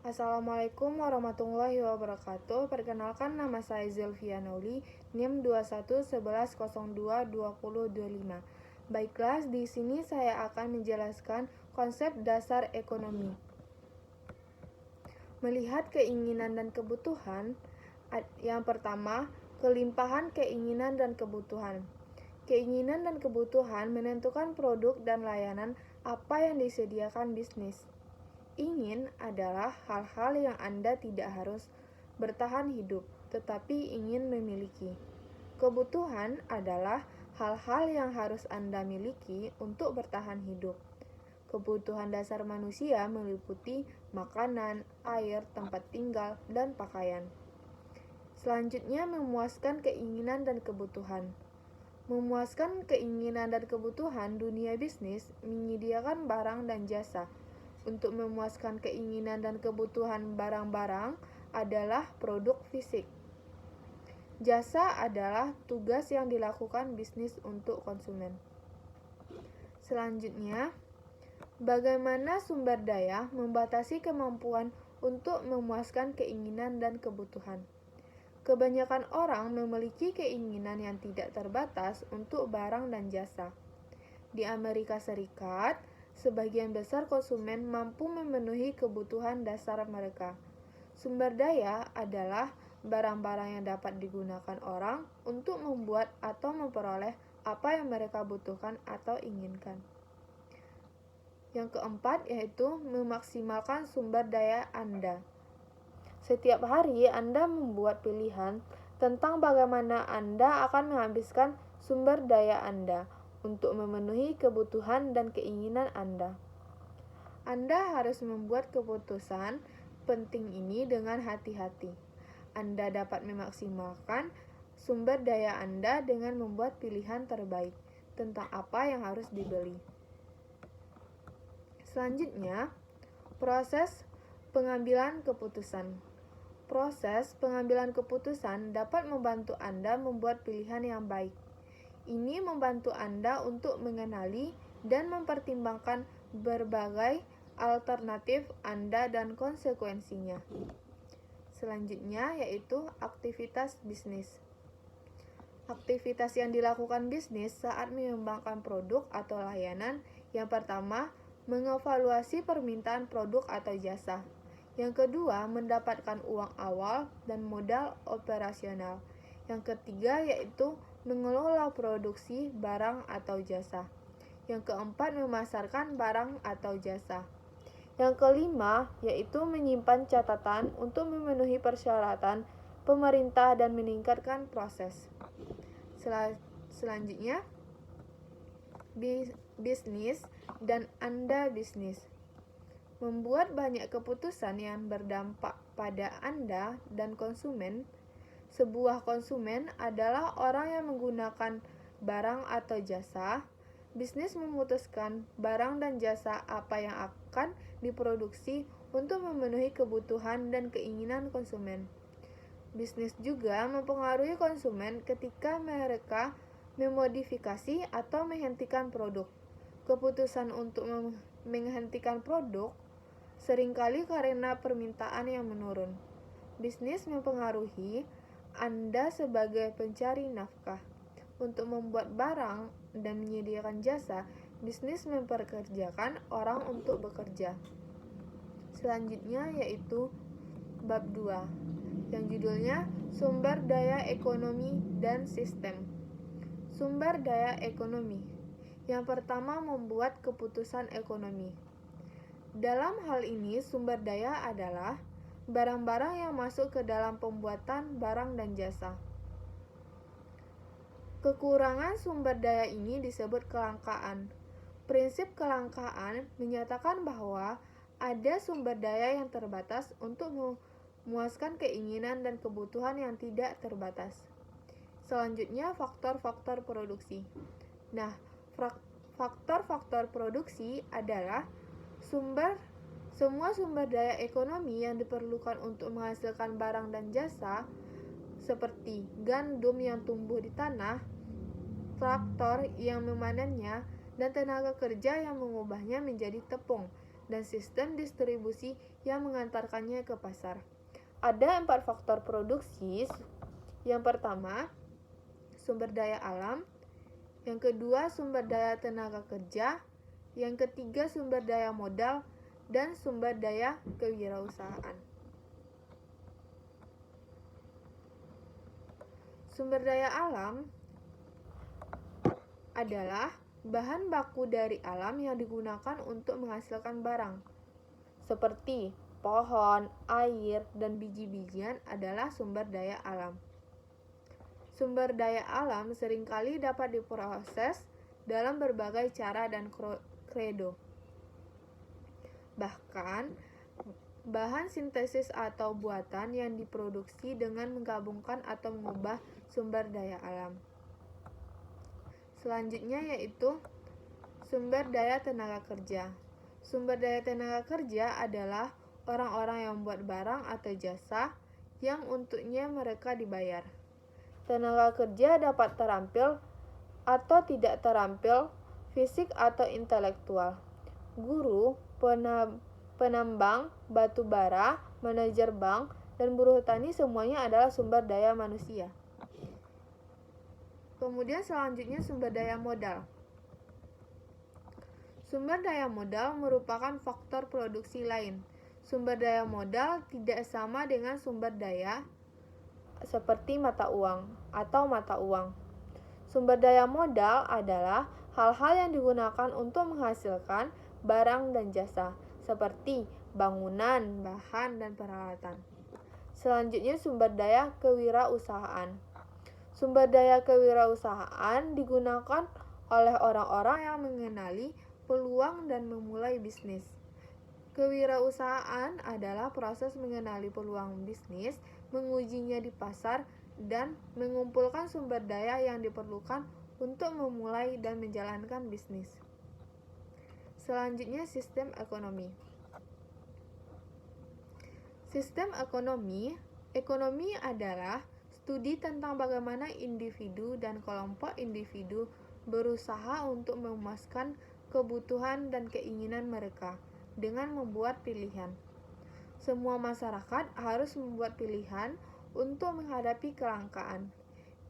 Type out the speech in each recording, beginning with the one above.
Assalamualaikum warahmatullahi wabarakatuh. Perkenalkan, nama saya Zelvia Nauli, NIM 2111022025. Baiklah, di sini saya akan menjelaskan konsep dasar ekonomi. Melihat keinginan dan kebutuhan, yang pertama, kelimpahan keinginan dan kebutuhan. Keinginan dan kebutuhan menentukan produk dan layanan apa yang disediakan bisnis. Ingin adalah hal-hal yang Anda tidak harus bertahan hidup, tetapi ingin memiliki. Kebutuhan adalah hal-hal yang harus Anda miliki untuk bertahan hidup. Kebutuhan dasar manusia meliputi makanan, air, tempat tinggal, dan pakaian. Selanjutnya, memuaskan keinginan dan kebutuhan. Memuaskan keinginan dan kebutuhan dunia bisnis menyediakan barang dan jasa. Untuk memuaskan keinginan dan kebutuhan barang-barang adalah produk fisik. Jasa adalah tugas yang dilakukan bisnis untuk konsumen. Selanjutnya, bagaimana sumber daya membatasi kemampuan untuk memuaskan keinginan dan kebutuhan. Kebanyakan orang memiliki keinginan yang tidak terbatas untuk barang dan jasa. Di Amerika Serikat, sebagian besar konsumen mampu memenuhi kebutuhan dasar mereka. Sumber daya adalah barang-barang yang dapat digunakan orang untuk membuat atau memperoleh apa yang mereka butuhkan atau inginkan. Yang keempat yaitu memaksimalkan sumber daya Anda. Setiap hari Anda membuat pilihan tentang bagaimana Anda akan menghabiskan sumber daya Anda untuk memenuhi kebutuhan dan keinginan Anda. Anda harus membuat keputusan penting ini dengan hati-hati. Anda dapat memaksimalkan sumber daya Anda dengan membuat pilihan terbaik tentang apa yang harus dibeli. Selanjutnya, proses pengambilan keputusan. Proses pengambilan keputusan dapat membantu Anda membuat pilihan yang baik. Ini membantu Anda untuk mengenali dan mempertimbangkan berbagai alternatif Anda dan konsekuensinya. Selanjutnya yaitu aktivitas bisnis. Aktivitas yang dilakukan bisnis saat mengembangkan produk atau layanan. Yang pertama, mengevaluasi permintaan produk atau jasa. Yang kedua, mendapatkan uang awal dan modal operasional. Yang ketiga yaitu mengelola produksi barang atau jasa. Yang keempat, memasarkan barang atau jasa. Yang kelima yaitu menyimpan catatan untuk memenuhi persyaratan pemerintah dan meningkatkan proses. Selanjutnya, bisnis dan Anda bisnis. Membuat banyak keputusan yang berdampak pada Anda dan konsumen. Sebuah konsumen adalah orang yang menggunakan barang atau jasa. Bisnis memutuskan barang dan jasa apa yang akan diproduksi untuk memenuhi kebutuhan dan keinginan konsumen. Bisnis juga mempengaruhi konsumen ketika mereka memodifikasi atau menghentikan produk. Keputusan untuk menghentikan produk seringkali karena permintaan yang menurun. Bisnis mempengaruhi Anda sebagai pencari nafkah. Untuk membuat barang dan menyediakan jasa, bisnis memperkerjakan orang untuk bekerja. Selanjutnya yaitu bab 2, yang judulnya Sumber Daya Ekonomi dan Sistem. Sumber daya ekonomi. Yang pertama, membuat keputusan ekonomi. Dalam hal ini, sumber daya adalah barang-barang yang masuk ke dalam pembuatan barang dan jasa. Kekurangan sumber daya ini disebut kelangkaan. Prinsip kelangkaan menyatakan bahwa ada sumber daya yang terbatas untuk memuaskan keinginan dan kebutuhan yang tidak terbatas. Selanjutnya, faktor-faktor produksi. Nah, faktor-faktor produksi adalah semua sumber daya ekonomi yang diperlukan untuk menghasilkan barang dan jasa, seperti gandum yang tumbuh di tanah, traktor yang memanennya, dan tenaga kerja yang mengubahnya menjadi tepung, dan sistem distribusi yang mengantarkannya ke pasar. Ada 4 faktor produksi. Yang pertama, sumber daya alam. Yang kedua, sumber daya tenaga kerja. Yang ketiga, sumber daya modal. Dan sumber daya kewirausahaan. Sumber daya alam adalah bahan baku dari alam yang digunakan untuk menghasilkan barang, seperti pohon, air, dan biji-bijian adalah sumber daya alam. Sumber daya alam seringkali dapat diproses dalam berbagai cara dan kredo. Bahkan, bahan sintesis atau buatan yang diproduksi dengan menggabungkan atau mengubah sumber daya alam. Selanjutnya yaitu sumber daya tenaga kerja. Sumber daya tenaga kerja adalah orang-orang yang membuat barang atau jasa yang untuknya mereka dibayar. Tenaga kerja dapat terampil atau tidak terampil, fisik atau intelektual. Guru, penambang, batu bara, manajer bank, dan buruh tani semuanya adalah sumber daya manusia. Kemudian selanjutnya sumber daya modal. Sumber daya modal merupakan faktor produksi lain. Sumber daya modal tidak sama dengan sumber daya seperti mata uang atau mata uang. Sumber daya modal adalah hal-hal yang digunakan untuk menghasilkan barang dan jasa, seperti bangunan, bahan, dan peralatan. Selanjutnya sumber daya kewirausahaan. Sumber daya kewirausahaan digunakan oleh orang-orang yang mengenali peluang dan memulai bisnis. Kewirausahaan adalah proses mengenali peluang bisnis, mengujinya di pasar, dan mengumpulkan sumber daya yang diperlukan untuk memulai dan menjalankan bisnis. Selanjutnya sistem ekonomi. Sistem ekonomi adalah studi tentang bagaimana individu dan kelompok individu berusaha untuk memuaskan kebutuhan dan keinginan mereka dengan membuat pilihan. Semua masyarakat harus membuat pilihan untuk menghadapi kelangkaan.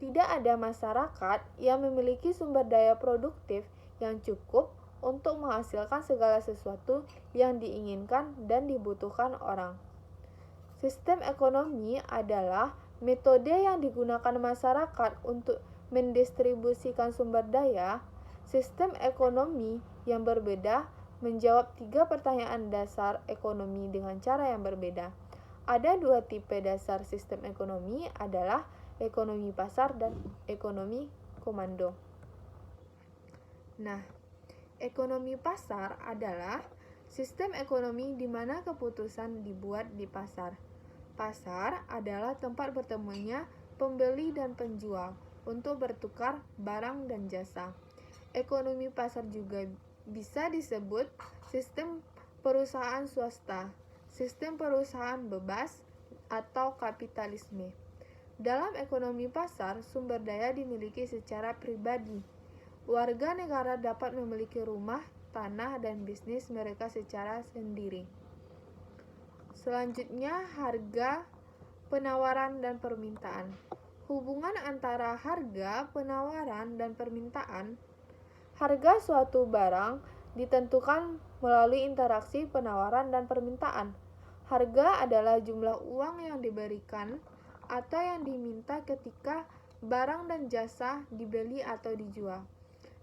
Tidak ada masyarakat yang memiliki sumber daya produktif yang cukup untuk menghasilkan segala sesuatu yang diinginkan dan dibutuhkan orang. Sistem ekonomi adalah metode yang digunakan masyarakat untuk mendistribusikan sumber daya. Sistem ekonomi yang berbeda menjawab 3 pertanyaan dasar ekonomi dengan cara yang berbeda. Ada 2 tipe dasar sistem ekonomi adalah ekonomi pasar dan ekonomi komando. Nah, ekonomi pasar adalah sistem ekonomi di mana keputusan dibuat di pasar. Pasar adalah tempat bertemunya pembeli dan penjual untuk bertukar barang dan jasa. Ekonomi pasar juga bisa disebut sistem perusahaan swasta, sistem perusahaan bebas, atau kapitalisme. Dalam ekonomi pasar, sumber daya dimiliki secara pribadi. Warga negara dapat memiliki rumah, tanah, dan bisnis mereka secara sendiri. Selanjutnya, harga, penawaran, dan permintaan. Hubungan antara harga, penawaran, dan permintaan. Harga suatu barang ditentukan melalui interaksi penawaran dan permintaan. Harga adalah jumlah uang yang diberikan atau yang diminta ketika barang dan jasa dibeli atau dijual.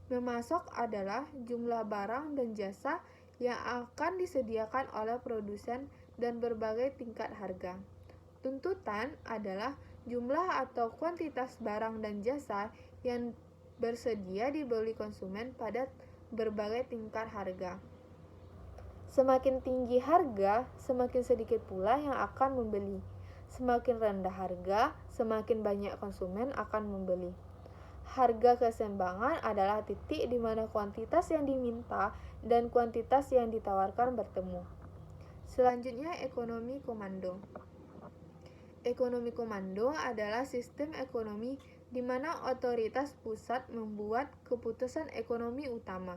Memasok adalah jumlah barang dan jasa yang akan disediakan oleh produsen dan berbagai tingkat harga. Tuntutan adalah jumlah atau kuantitas barang dan jasa yang bersedia dibeli konsumen pada berbagai tingkat harga. Semakin tinggi harga, semakin sedikit pula yang akan membeli. Semakin rendah harga, semakin banyak konsumen akan membeli. Harga keseimbangan adalah titik di mana kuantitas yang diminta dan kuantitas yang ditawarkan bertemu. Selanjutnya, ekonomi komando. Ekonomi komando adalah sistem ekonomi di mana otoritas pusat membuat keputusan ekonomi utama.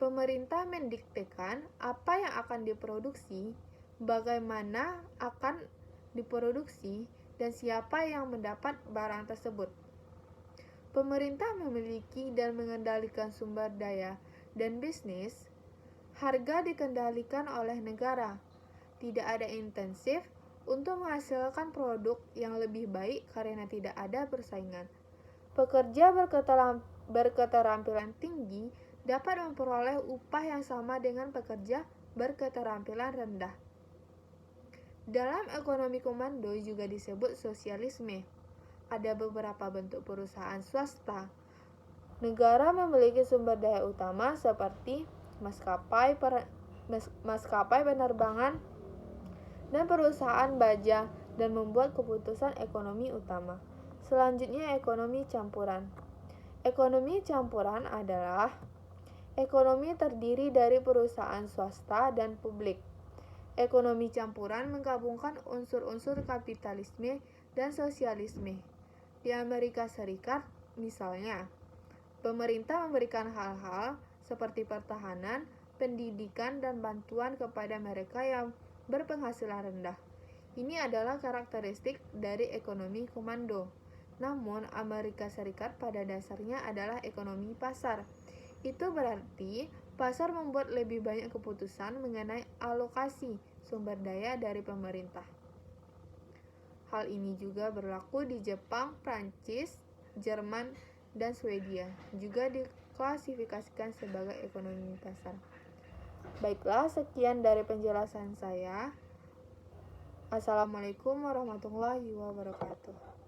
Pemerintah mendiktekan apa yang akan diproduksi, bagaimana akan diproduksi, dan siapa yang mendapat barang tersebut. Pemerintah memiliki dan mengendalikan sumber daya dan bisnis. Harga dikendalikan oleh negara. Tidak ada intensif untuk menghasilkan produk yang lebih baik karena tidak ada persaingan. Pekerja berketerampilan tinggi dapat memperoleh upah yang sama dengan pekerja berketerampilan rendah. Dalam ekonomi komando juga disebut sosialisme. Ada beberapa bentuk perusahaan swasta. Negara memiliki sumber daya utama seperti maskapai penerbangan dan perusahaan baja dan membuat keputusan ekonomi utama. Selanjutnya, ekonomi campuran. Ekonomi campuran adalah ekonomi terdiri dari perusahaan swasta dan publik. Ekonomi campuran menggabungkan unsur-unsur kapitalisme dan sosialisme. Di Amerika Serikat, misalnya, pemerintah memberikan hal-hal seperti pertahanan, pendidikan, dan bantuan kepada mereka yang berpenghasilan rendah. Ini adalah karakteristik dari ekonomi komando. Namun, Amerika Serikat pada dasarnya adalah ekonomi pasar. Itu berarti pasar membuat lebih banyak keputusan mengenai alokasi sumber daya dari pemerintah. Hal ini juga berlaku di Jepang, Prancis, Jerman, dan Swedia. Juga diklasifikasikan sebagai ekonomi pasar. Baiklah, sekian dari penjelasan saya. Assalamualaikum warahmatullahi wabarakatuh.